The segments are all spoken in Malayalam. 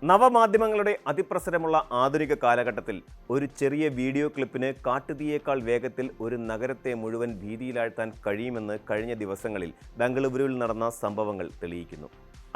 നവമാധ്യമങ്ങളുടെ അതിപ്രസരമുള്ള ആധുനിക കാലഘട്ടത്തിൽ ഒരു ചെറിയ വീഡിയോ ക്ലിപ്പിന് കാട്ടുതീയേക്കാൾ വേഗത്തിൽ ഒരു നഗരത്തെ മുഴുവൻ ഭീതിയിലാഴ്ത്താൻ കഴിയുമെന്ന് കഴിഞ്ഞ ദിവസങ്ങളിൽ ബംഗളൂരുവിൽ നടന്ന സംഭവങ്ങൾ തെളിയിക്കുന്നു.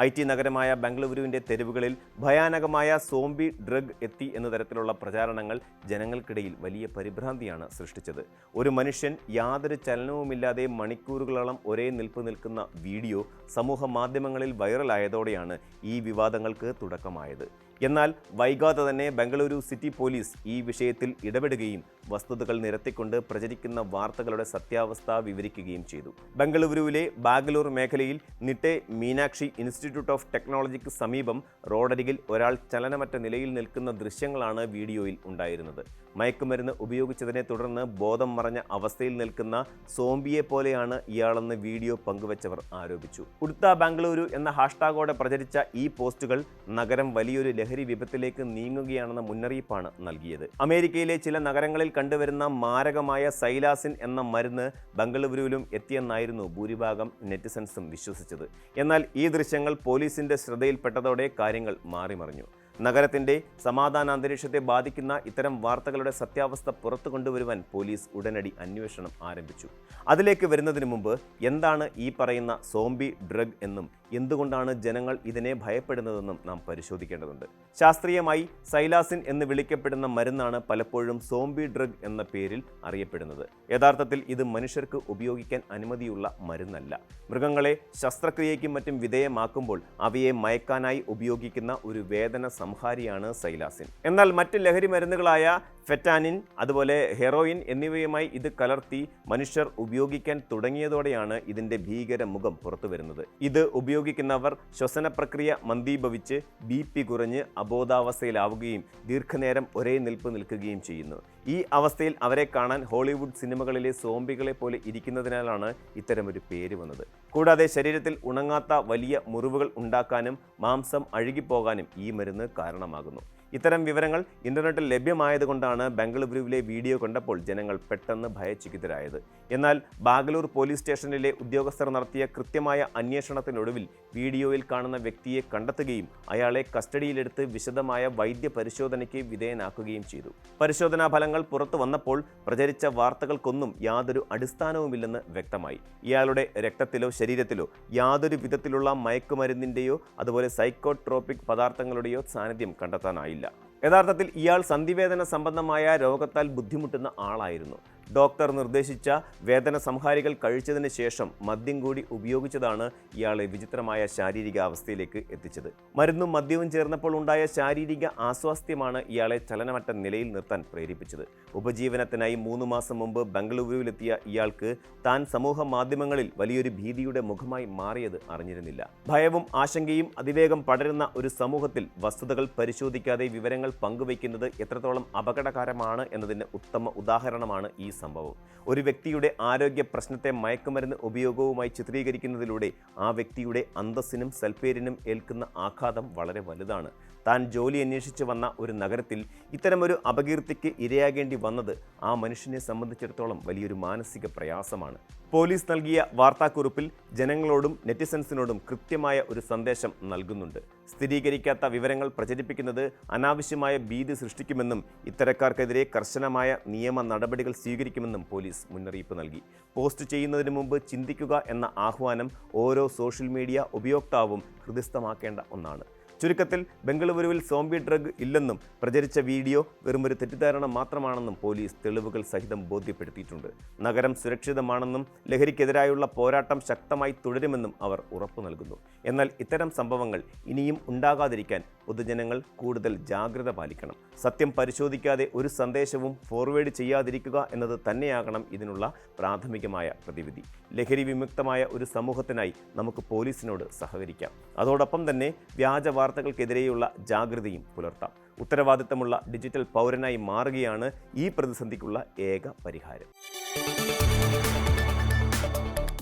IT നഗരമായ ബംഗളൂരുവിൻ്റെ തെരുവുകളിൽ ഭയാനകമായ സോംബി ഡ്രഗ് എത്തി എന്ന തരത്തിലുള്ള പ്രചാരണങ്ങൾ ജനങ്ങൾക്കിടയിൽ വലിയ പരിഭ്രാന്തിയാണ് സൃഷ്ടിച്ചത്. ഒരു മനുഷ്യൻ യാതൊരു ചലനവുമില്ലാതെ മണിക്കൂറുകളോളം ഒരേ നിൽപ്പ് നിൽക്കുന്ന വീഡിയോ സമൂഹ മാധ്യമങ്ങളിൽ വൈറലായതോടെയാണ് ഈ വിവാദങ്ങൾക്ക് തുടക്കമായത്. എന്നാൽ വൈകാതെ തന്നെ ബംഗളൂരു സിറ്റി പോലീസ് ഈ വിഷയത്തിൽ ഇടപെടുകയും വസ്തുതകൾ നിരത്തിക്കൊണ്ട് പ്രചരിക്കുന്ന വാർത്തകളുടെ സത്യാവസ്ഥ വിവരിക്കുകയും ചെയ്തു. ബംഗളൂരുവിലെ ബാഗലൂർ മേഖലയിൽ നിട്ടെ മീനാക്ഷി ഇൻസ്റ്റിറ്റ്യൂട്ട് ഓഫ് ടെക്നോളജിക്ക് സമീപം റോഡരികിൽ ഒരാൾ ചലനമറ്റ നിലയിൽ നിൽക്കുന്ന ദൃശ്യങ്ങളാണ് വീഡിയോയിൽ ഉണ്ടായിരുന്നത്. മയക്കുമരുന്ന് ഉപയോഗിച്ചതിനെ തുടർന്ന് ബോധം മറഞ്ഞ അവസ്ഥയിൽ നിൽക്കുന്ന സോംബിയെ പോലെയാണ് ഇയാളെന്ന് വീഡിയോ പങ്കുവച്ചവർ ആരോപിച്ചു. ഉടുത്ത ബാംഗ്ലൂരു എന്ന ഹാഷ്ടാഗോടെ പ്രചരിച്ച ഈ പോസ്റ്റുകൾ നഗരം വലിയൊരു ലഹരി വിപത്തിലേക്ക് നീങ്ങുകയാണെന്ന മുന്നറിയിപ്പാണ് നൽകിയത്. അമേരിക്കയിലെ ചില നഗരങ്ങളിൽ കണ്ടുവരുന്ന മാരകമായ സൈലാസിൻ എന്ന മരുന്ന് ബംഗളൂരുവിലും എത്തിയെന്നായിരുന്നു ഭൂരിഭാഗം നെറ്റിസൺസും വിശ്വസിച്ചത്. എന്നാൽ ഈ ദൃശ്യങ്ങൾ പോലീസിന്റെ ശ്രദ്ധയിൽപ്പെട്ടതോടെ കാര്യങ്ങൾ മാറിമറിഞ്ഞു. നഗരത്തിൻ്റെ സമാധാന അന്തരീക്ഷത്തെ ബാധിക്കുന്ന ഇത്തരം വാർത്തകളുടെ സത്യാവസ്ഥ പുറത്തു കൊണ്ടുവരുവാൻ പോലീസ് ഉടനടി അന്വേഷണം ആരംഭിച്ചു. അതിലേക്ക് വരുന്നതിന് മുമ്പ് എന്താണ് ഈ പറയുന്ന സോംബി ഡ്രഗ് എന്നും എന്തുകൊണ്ടാണ് ജനങ്ങൾ ഇതിനെ ഭയപ്പെടുന്നതെന്നും നാം പരിശോധിക്കേണ്ടതുണ്ട്. ശാസ്ത്രീയമായി സൈലാസിൻ എന്ന് വിളിക്കപ്പെടുന്ന മരുന്നാണ് പലപ്പോഴും സോംബി ഡ്രഗ് എന്ന പേരിൽ അറിയപ്പെടുന്നത്. യഥാർത്ഥത്തിൽ ഇത് മനുഷ്യർക്ക് ഉപയോഗിക്കാൻ അനുമതിയുള്ള മരുന്നല്ല. മൃഗങ്ങളെ ശസ്ത്രക്രിയയ്ക്കും മറ്റും വിധേയമാക്കുമ്പോൾ അവയെ മയക്കാനായി ഉപയോഗിക്കുന്ന ഒരു വേദന സംഹാരിയാണ് സൈലാസിൻ. എന്നാൽ മറ്റ് ലഹരി മരുന്നുകളായ ഫെറ്റാനിൻ, അതുപോലെ ഹെറോയിൻ എന്നിവയുമായി ഇത് കലർത്തി മനുഷ്യർ ഉപയോഗിക്കാൻ തുടങ്ങിയതോടെയാണ് ഇതിൻ്റെ ഭീകര മുഖം പുറത്തു വരുന്നത്. ഇത് ഉപയോഗിക്കുന്നവർ ശ്വസന പ്രക്രിയ മന്ദീഭവിച്ച് BP കുറഞ്ഞ് അബോധാവസ്ഥയിലാവുകയും ദീർഘനേരം ഒരേ നിൽപ്പ് നിൽക്കുകയും ചെയ്യുന്നു. ഈ അവസ്ഥയിൽ അവരെ കാണാൻ ഹോളിവുഡ് സിനിമകളിലെ സോംബികളെ പോലെ ഇരിക്കുന്നതിനാലാണ് ഇത്തരമൊരു പേര് വന്നത്. കൂടാതെ ശരീരത്തിൽ ഉണങ്ങാത്ത വലിയ മുറിവുകൾ ഉണ്ടാക്കാനും മാംസം അഴുകിപ്പോകാനും ഈ മരുന്ന് കാരണമാകുന്നു. ഇത്തരം വിവരങ്ങൾ ഇന്റർനെറ്റിൽ ലഭ്യമായതുകൊണ്ടാണ് ബംഗളൂരുവിലെ വീഡിയോ കണ്ടപ്പോൾ ജനങ്ങൾ പെട്ടെന്ന് ഭയചകിതരായത്. എന്നാൽ ബാഗലൂർ പോലീസ് സ്റ്റേഷനിലെ ഉദ്യോഗസ്ഥർ നടത്തിയ കൃത്യമായ അന്വേഷണത്തിനൊടുവിൽ വീഡിയോയിൽ കാണുന്ന വ്യക്തിയെ കണ്ടെത്തുകയും അയാളെ കസ്റ്റഡിയിലെടുത്ത് വിശദമായ വൈദ്യ പരിശോധനയ്ക്ക് വിധേയനാക്കുകയും ചെയ്തു. പരിശോധനാ ഫലങ്ങൾ പുറത്തു വന്നപ്പോൾ പ്രചരിച്ച വാർത്തകൾക്കൊന്നും യാതൊരു അടിസ്ഥാനവുമില്ലെന്ന് വ്യക്തമായി. ഇയാളുടെ രക്തത്തിലോ ശരീരത്തിലോ യാതൊരു വിധത്തിലുള്ള മയക്കുമരുന്നിൻ്റെയോ അതുപോലെ സൈക്കോട്രോപിക് പദാർത്ഥങ്ങളുടെയോ സാന്നിധ്യം കണ്ടെത്താനായില്ല. യഥാർത്ഥത്തിൽ ഇയാൾ സന്ധിവേദന സംബന്ധമായ രോഗത്താൽ ബുദ്ധിമുട്ടുന്ന ആളായിരുന്നു. ഡോക്ടർ നിർദ്ദേശിച്ച വേദന സംഹാരികൾ കഴിച്ചതിന് ശേഷം മദ്യം കൂടി ഉപയോഗിച്ചതാണ് ഇയാളെ വിചിത്രമായ ശാരീരിക അവസ്ഥയിലേക്ക് എത്തിച്ചത്. മരുന്നും മദ്യവും ചേർന്നപ്പോൾ ഉണ്ടായ ശാരീരിക ആസ്വാസ്ഥ്യമാണ് ഇയാളെ ചലനമറ്റ നിലയിൽ നിർത്താൻ പ്രേരിപ്പിച്ചത്. ഉപജീവനത്തിനായി 3 മാസം മുമ്പ് ബംഗളൂരുവിലെത്തിയ ഇയാൾക്ക് താൻ സമൂഹ മാധ്യമങ്ങളിൽ വലിയൊരു ഭീതിയുടെ മുഖമായി മാറിയത് അറിഞ്ഞിരുന്നില്ല. ഭയവും ആശങ്കയും അതിവേഗം പടരുന്ന ഒരു സമൂഹത്തിൽ വസ്തുതകൾ പരിശോധിക്കാതെ വിവരങ്ങൾ പങ്കുവയ്ക്കുന്നത് എത്രത്തോളം അപകടകരമാണ് എന്നതിന് ഉത്തമ ഉദാഹരണമാണ് ഈ സംഭവം. ഒരു വ്യക്തിയുടെ ആരോഗ്യ പ്രശ്നത്തെ മയക്കുമരുന്ന് ഉപയോഗവുമായി ചിത്രീകരിക്കുന്നതിലൂടെ ആ വ്യക്തിയുടെ അന്തസ്സിനും സൽപ്പേരിനും ഏൽക്കുന്ന ആഘാതം വളരെ വലുതാണ്. താൻ ജോലി അന്വേഷിച്ച് വന്ന ഒരു നഗരത്തിൽ ഇത്തരമൊരു അപകീർത്തിക്ക് ഇരയാകേണ്ടി വന്നത് ആ മനുഷ്യനെ സംബന്ധിച്ചിടത്തോളം വലിയൊരു മാനസിക പ്രയാസമാണ്. പോലീസ് നൽകിയ വാർത്താക്കുറിപ്പിൽ ജനങ്ങളോടും നെറ്റിസൻസിനോടും കൃത്യമായ ഒരു സന്ദേശം നൽകുന്നുണ്ട്. സ്ഥിരീകരിക്കാത്ത വിവരങ്ങൾ പ്രചരിപ്പിക്കുന്നത് അനാവശ്യമായ ഭീതി സൃഷ്ടിക്കുമെന്നും ഇത്തരക്കാർക്കെതിരെ കർശനമായ നിയമ നടപടികൾ സ്വീകരിക്കുമെന്നും പോലീസ് മുന്നറിയിപ്പ് നൽകി. പോസ്റ്റ് ചെയ്യുന്നതിന് മുമ്പ് ചിന്തിക്കുക എന്ന ആഹ്വാനം ഓരോ സോഷ്യൽ മീഡിയ ഉപയോക്താവും ഹൃദിസ്ഥമാക്കേണ്ട ഒന്നാണ്. ചുരുക്കത്തിൽ ബംഗളൂരുവിൽ സോംബി ഡ്രഗ് ഇല്ലെന്നും പ്രചരിച്ച വീഡിയോ വെറുമൊരു തെറ്റിദ്ധാരണ മാത്രമാണെന്നും പോലീസ് തെളിവുകൾ സഹിതം ബോധ്യപ്പെടുത്തിയിട്ടുണ്ട്. നഗരം സുരക്ഷിതമാണെന്നും ലഹരിക്കെതിരായുള്ള പോരാട്ടം ശക്തമായി തുടരുമെന്നും അവർ ഉറപ്പു നൽകുന്നു. എന്നാൽ ഇത്തരം സംഭവങ്ങൾ ഇനിയും ഉണ്ടാകാതിരിക്കാൻ പൊതുജനങ്ങൾ കൂടുതൽ ജാഗ്രത പാലിക്കണം. സത്യം പരിശോധിക്കാതെ ഒരു സന്ദേശവും ഫോർവേഡ് ചെയ്യാതിരിക്കുക എന്നത് തന്നെയാകണം ഇതിനുള്ള പ്രാഥമികമായ പ്രതിവിധി. ലഹരി വിമുക്തമായ ഒരു സമൂഹത്തിനായി നമുക്ക് പോലീസിനോട് സഹകരിക്കാം. അതോടൊപ്പം തന്നെ വ്യാജ വാർത്തകൾക്കെതിരെയുള്ള ജാഗ്രതയും പുലർത്താം. ഉത്തരവാദിത്തമുള്ള ഡിജിറ്റൽ പൗരനായി മാറുകയാണ് ഈ പ്രതിസന്ധിക്കുള്ള ഏക പരിഹാരം.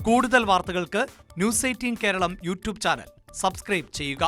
കൂടുതൽ വാർത്തകൾക്ക് news 18 Keralam YouTube channel subscribe ചെയ്യുക.